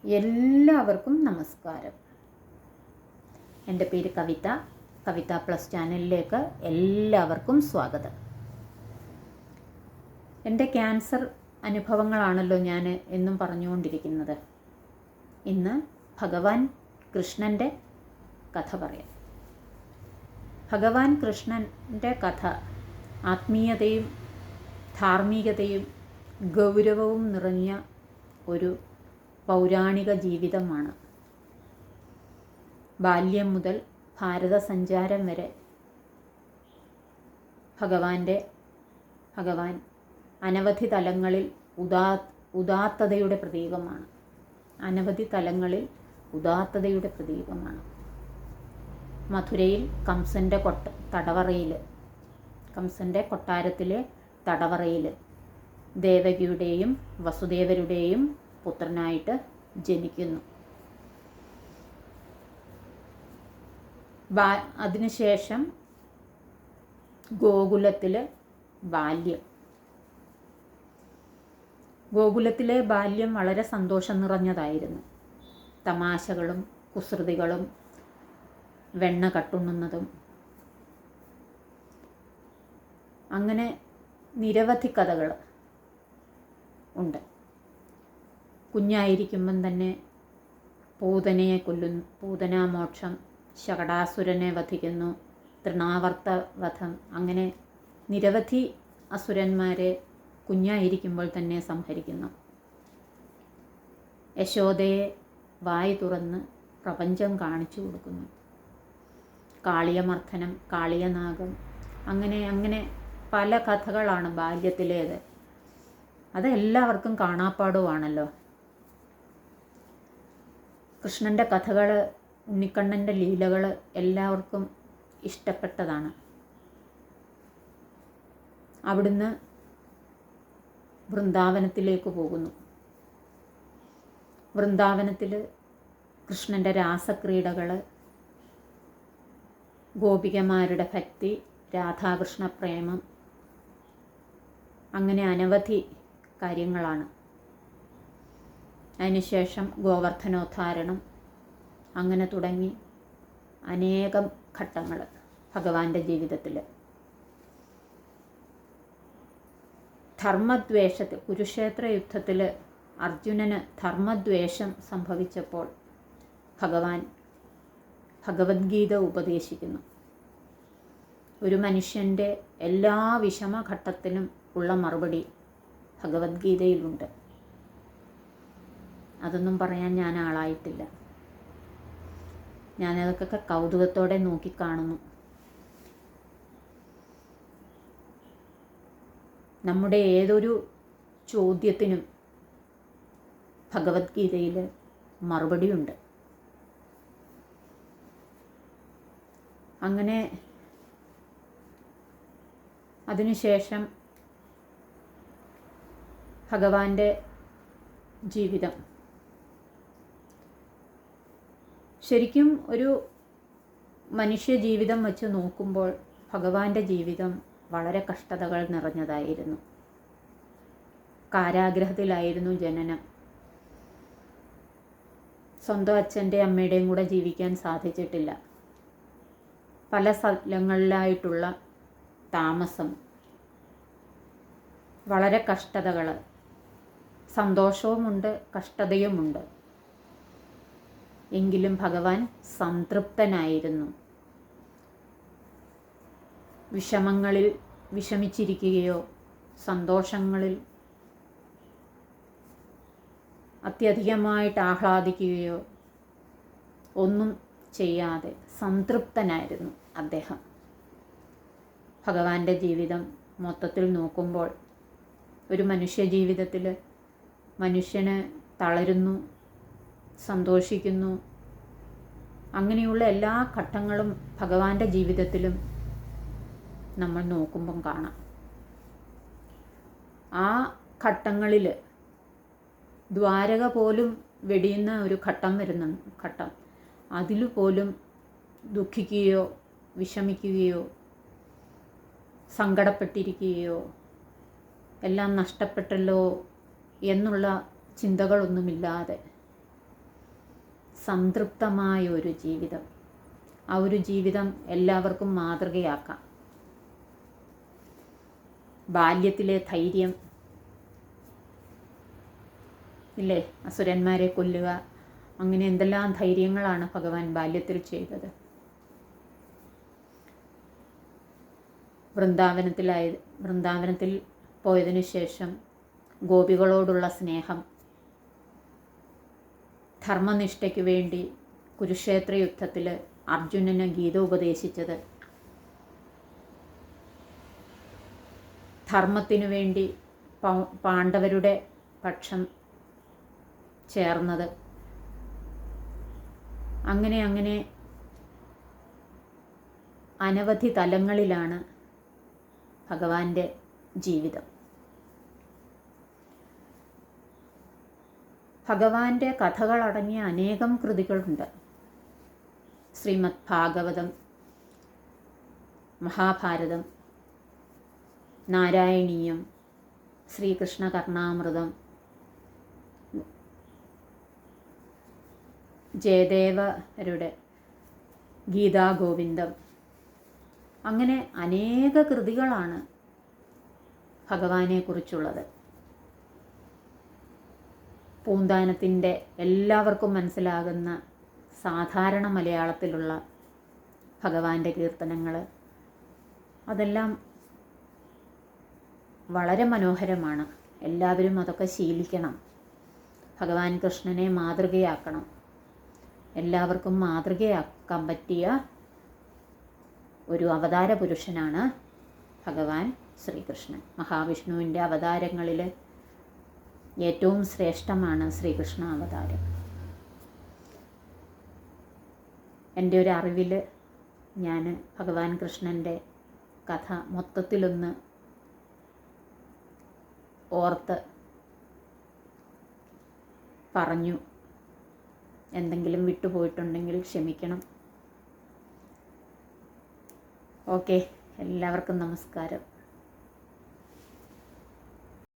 എല്ലാവർക്കും നമസ്കാരം. എൻ്റെ പേര് കവിത. കവിത പ്ലസ് ചാനലിലേക്ക് എല്ലാവർക്കും സ്വാഗതം. എൻ്റെ ക്യാൻസർ അനുഭവങ്ങളാണല്ലോ ഞാൻ എന്നും പറഞ്ഞുകൊണ്ടിരിക്കുന്നത്. ഇന്ന് ഭഗവാൻ കൃഷ്ണൻ്റെ കഥ പറയാം. ഭഗവാൻ കൃഷ്ണൻ്റെ കഥ ആത്മീയതയും ധാർമ്മികതയും ഗൗരവവും നിറഞ്ഞ ഒരു പൗരാണിക ജീവിതമാണ്. ബാല്യം മുതൽ ഭാരത സഞ്ചാരം വരെ ഭഗവാൻ അനവധി തലങ്ങളിൽ ഉദാത്തതയുടെ പ്രതീകമാണ്. അനവധി തലങ്ങളിൽ ഉദാത്തതയുടെ പ്രതീകമാണ്. മധുരയിൽ കംസൻ്റെ കൊട്ടാരത്തിലെ തടവറയിൽ ദേവകിയുടെയും വസുദേവരുടെയും പുത്രനായിട്ട് ജനിക്കുന്നു. അതിനുശേഷം ഗോകുലത്തിലെ ബാല്യം വളരെ സന്തോഷം നിറഞ്ഞതായിരുന്നു. തമാശകളും കുസൃതികളും വെണ്ണ കട്ടുണ്ണുന്നതും അങ്ങനെ നിരവധി കഥകൾ ഉണ്ട്. കുഞ്ഞായിരിക്കുമ്പം തന്നെ പൂതനയെ കൊല്ലുന്നു, പൂതനാമോക്ഷം, ശകടാസുരനെ വധിക്കുന്നു, തൃണാവർത്ത വധം, അങ്ങനെ നിരവധി അസുരന്മാരെ കുഞ്ഞായിരിക്കുമ്പോൾ തന്നെ സംഹരിക്കുന്നു. യശോദയെ വായി തുറന്ന് പ്രപഞ്ചം കാണിച്ചു കൊടുക്കുന്നു. കാളിയമർദ്ദനം, കാളിയനാഗം, അങ്ങനെ പല കഥകളാണ് ബാല്യത്തിലേത്. അത് എല്ലാവർക്കും കാണാപ്പാടുവാണല്ലോ. കൃഷ്ണൻ്റെ കഥകൾ, ഉണ്ണിക്കണ്ണൻ്റെ ലീലകൾ എല്ലാവർക്കും ഇഷ്ടപ്പെട്ടതാണ്. അവിടുന്ന് വൃന്ദാവനത്തിലേക്ക് പോകുന്നു. വൃന്ദാവനത്തിൽ കൃഷ്ണൻ്റെ രാസക്രീഡകൾ, ഗോപികമാരുടെ ഭക്തി, രാധാകൃഷ്ണ പ്രേമം, അങ്ങനെ അനവധി കാര്യങ്ങളാണ്. അതിനുശേഷം ഗോവർദ്ധനോദ്ധാരണം, അങ്ങനെ തുടങ്ങി അനേകം ഘട്ടങ്ങൾ ഭഗവാന്റെ ജീവിതത്തിൽ. കുരുക്ഷേത്ര യുദ്ധത്തിൽ അർജുനന് ധർമ്മദ്വേഷം സംഭവിച്ചപ്പോൾ ഭഗവാൻ ഭഗവത്ഗീത ഉപദേശിക്കുന്നു. ഒരു മനുഷ്യൻ്റെ എല്ലാ വിഷമഘട്ടത്തിനും ഉള്ള മറുപടി ഭഗവത്ഗീതയിലുണ്ട്. അതൊന്നും പറയാൻ ഞാൻ ആളായിട്ടില്ല. ഞാനതൊക്കെ കൗതുകത്തോടെ നോക്കിക്കാണുന്നു. നമ്മുടെ ഏതൊരു ചോദ്യത്തിനും ഭഗവത്ഗീതയിൽ മറുപടിയുണ്ട്. അങ്ങനെ അതിനുശേഷം ഭഗവാന്റെ ജീവിതം ശരിക്കും ഒരു മനുഷ്യ ജീവിതം വെച്ച് നോക്കുമ്പോൾ ഭഗവാന്റെ ജീവിതം വളരെ കഷ്ടതകൾ നിറഞ്ഞതായിരുന്നു. കാരാഗ്രഹത്തിലായിരുന്നു ജനനം. സ്വന്തം അച്ഛൻ്റെ അമ്മയുടെയും കൂടെ ജീവിക്കാൻ സാധിച്ചിട്ടില്ല. പല സ്ഥലങ്ങളിലായിട്ടുള്ള താമസം, വളരെ കഷ്ടതകൾ, സന്തോഷവുമുണ്ട് കഷ്ടതയുമുണ്ട്. എങ്കിലും ഭഗവാൻ സംതൃപ്തനായിരുന്നു. വിഷമങ്ങളിൽ വിഷമിച്ചിരിക്കുകയോ സന്തോഷങ്ങളിൽ അത്യധികമായിട്ട് ആഹ്ലാദിക്കുകയോ ഒന്നും ചെയ്യാതെ സംതൃപ്തനായിരുന്നു അദ്ദേഹം. ഭഗവാന്റെ ജീവിതം മൊത്തത്തിൽ നോക്കുമ്പോൾ ഒരു മനുഷ്യ ജീവിതത്തിൽ മനുഷ്യന് തളരുന്നു, സന്തോഷിക്കുന്നു, അങ്ങനെയുള്ള എല്ലാ ഘട്ടങ്ങളും ഭഗവാന്റെ ജീവിതത്തിലും നമ്മൾ നോക്കുമ്പം കാണാം. ആ ഘട്ടങ്ങളിൽ ദ്വാരക പോലും വെടിയുന്ന ഒരു ഘട്ടം അതിൽ പോലും ദുഃഖിക്കുകയോ വിഷമിക്കുകയോ സങ്കടപ്പെട്ടിരിക്കുകയോ എല്ലാം നഷ്ടപ്പെട്ടല്ലോ എന്നുള്ള ചിന്തകളൊന്നുമില്ലാതെ സംതൃപ്തമായ ഒരു ജീവിതം. ആ ഒരു ജീവിതം എല്ലാവർക്കും മാതൃകയാക്കാം. ബാല്യത്തിലെ ധൈര്യം ഇല്ലേ, അസുരന്മാരെ കൊല്ലുക, അങ്ങനെ എന്തെല്ലാം ധൈര്യങ്ങളാണ് ഭഗവാൻ ബാല്യത്തിൽ ചെയ്തത്. വൃന്ദാവനത്തിൽ പോയതിനു ശേഷം ഗോപികളോടുള്ള സ്നേഹം, ധർമ്മനിഷ്ഠയ്ക്ക് വേണ്ടി കുരുക്ഷേത്ര യുദ്ധത്തിൽ അർജുനന് ഗീത ഉപദേശിച്ചത്, ധർമ്മത്തിനു വേണ്ടി പാണ്ഡവരുടെ പക്ഷം ചേർന്നത്, അങ്ങനെ അനവധി തലങ്ങളിലാണ് ഭഗവാന്റെ ജീവിതം. ഭഗവാന്റെ കഥകളടങ്ങിയ അനേകം കൃതികളുണ്ട്. ശ്രീമദ് ഭാഗവതം, മഹാഭാരതം, നാരായണീയം, ശ്രീകൃഷ്ണ കർണാമൃതം, ജയദേവരുടെ ഗീതാഗോവിന്ദം, അങ്ങനെ അനേക കൃതികളാണ് ഭഗവാനെക്കുറിച്ചുള്ളത്. പൂന്താനത്തിൻ്റെ എല്ലാവർക്കും മനസ്സിലാകുന്ന സാധാരണ മലയാളത്തിലുള്ള ഭഗവാന്റെ കീർത്തനങ്ങൾ, അതെല്ലാം വളരെ മനോഹരമാണ്. എല്ലാവരും അതൊക്കെ ശീലിക്കണം. ഭഗവാൻ കൃഷ്ണനെ മാതൃകയാക്കണം. എല്ലാവർക്കും മാതൃകയാക്കാൻ പറ്റിയ ഒരു അവതാര പുരുഷനാണ് ഭഗവാൻ ശ്രീകൃഷ്ണൻ. മഹാവിഷ്ണുവിൻ്റെ അവതാരങ്ങളിൽ ഏറ്റവും ശ്രേഷ്ഠമാണ് ശ്രീകൃഷ്ണ അവതാരം. എൻ്റെ ഒരു അറിവിൽ ഞാൻ ഭഗവാൻ കൃഷ്ണൻ്റെ കഥ മൊത്തത്തിലൊന്ന് ഓർത്ത് പറഞ്ഞു. എന്തെങ്കിലും വിട്ടുപോയിട്ടുണ്ടെങ്കിൽ ക്ഷമിക്കണം. ഓക്കെ, എല്ലാവർക്കും നമസ്കാരം.